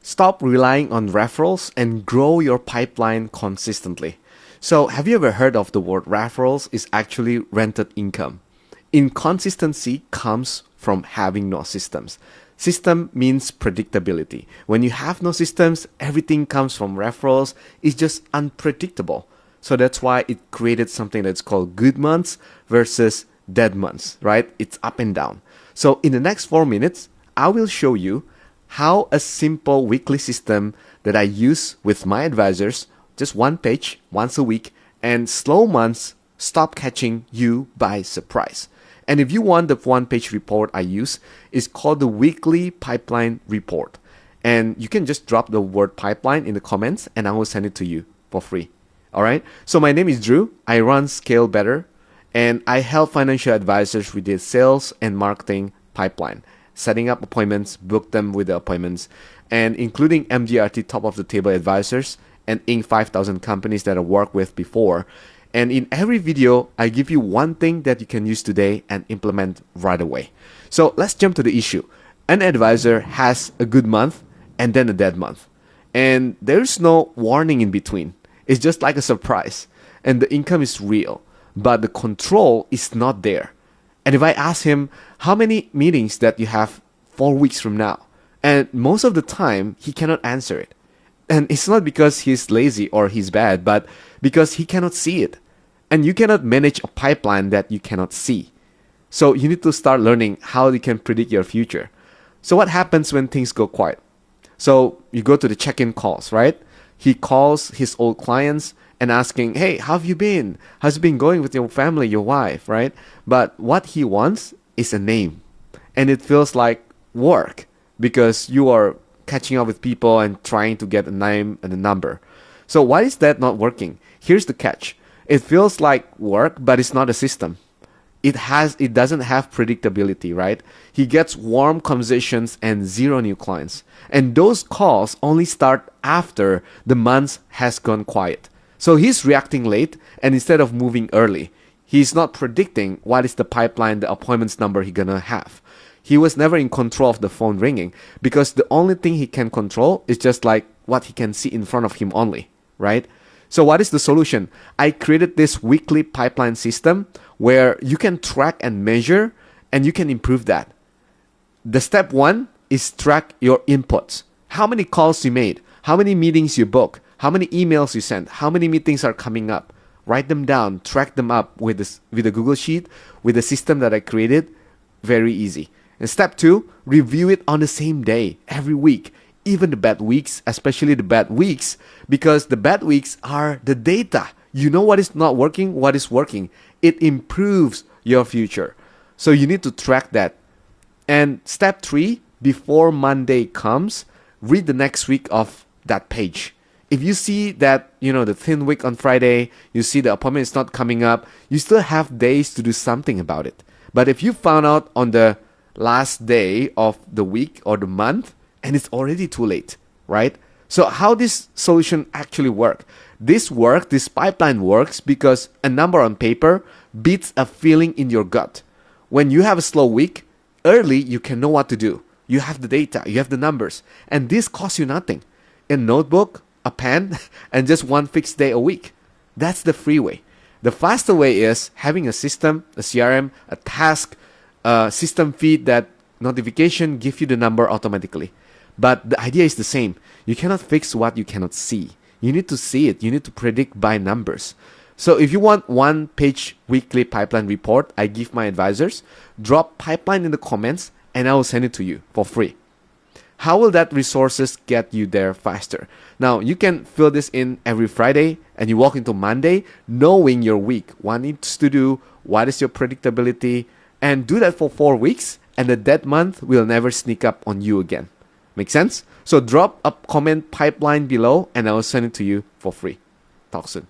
Stop relying on referrals and grow your pipeline consistently. So, have you ever heard of the word referrals is actually rented income? Inconsistency comes from having no systems. System means predictability. When you have no systems, everything comes from referrals. It's just unpredictable. So that's why it created something that's called good months versus dead months, right? It's up and down. So in the next 4 minutes, I will show you how a simple weekly system that I use with my advisors, just one page, once a week, and slow months stop catching you by surprise. And if you want the one-page report I use, it's called the Weekly Pipeline Report. And you can just drop the word pipeline in the comments and I will send it to you for free. All right. So my name is Drew. I run Scale Better and I help financial advisors with their sales and marketing pipeline, setting up appointments, book them with the appointments, and including MDRT top of the table advisors and Inc. 5,000 companies that I worked with before. And in every video, I give you one thing that you can use today and implement right away. So let's jump to the issue. An advisor has a good month and then a dead month. And there's no warning in between. It's just like a surprise. And the income is real, but the control is not there. And if I ask him, how many meetings that you have 4 weeks from now? And most of the time, he cannot answer it. And it's not because he's lazy or he's bad, but because he cannot see it. And you cannot manage a pipeline that you cannot see. So you need to start learning how you can predict your future. So what happens when things go quiet? So you go to the check-in calls, right? He calls his old clients and asking, hey, how have you been? How's it been going with your family, your wife, right? But what he wants is a name. And it feels like work because you are catching up with people and trying to get a name and a number. So why is that not working? Here's the catch. It feels like work, but it's not a system. It doesn't have predictability, right? He gets warm conversations and zero new clients. And those calls only start after the month has gone quiet. So he's reacting late and instead of moving early, he's not predicting what is the pipeline, the appointments number he's gonna have. He was never in control of the phone ringing because the only thing he can control is just like what he can see in front of him only, right? So what is the solution? I created this weekly pipeline system where you can track and measure and you can improve that. The step one is track your inputs. How many calls you made? How many meetings you book? How many emails you sent? How many meetings are coming up? Write them down, track them up with a Google Sheet, with the system that I created. Very easy. And step two, review it on the same day, every week. Even the bad weeks, especially the bad weeks, because the bad weeks are the data. You know what is not working, what is working. It improves your future. So you need to track that. And step three, before Monday comes, read the next week of that page. If you see that, the thin week on Friday, you see the appointment is not coming up, you still have days to do something about it. But if you found out on the last day of the week or the month, and it's already too late, right? So how this solution actually work? This pipeline works because a number on paper beats a feeling in your gut. When you have a slow week, early you can know what to do. You have the data, you have the numbers, and this costs you nothing. A notebook, a pen, and just one fixed day a week. That's the free way. The faster way is having a system, a CRM, a task, a system feed that notification give you the number automatically. But the idea is the same. You cannot fix what you cannot see. You need to see it. You need to predict by numbers. So if you want one-page weekly pipeline report I give my advisors, drop pipeline in the comments and I will send it to you for free. How will that resources get you there faster? Now, you can fill this in every Friday and you walk into Monday knowing your week, what needs to do, what is your predictability, and do that for 4 weeks and the dead month will never sneak up on you again. Make sense? So drop a comment pipeline below and I will send it to you for free. Talk soon.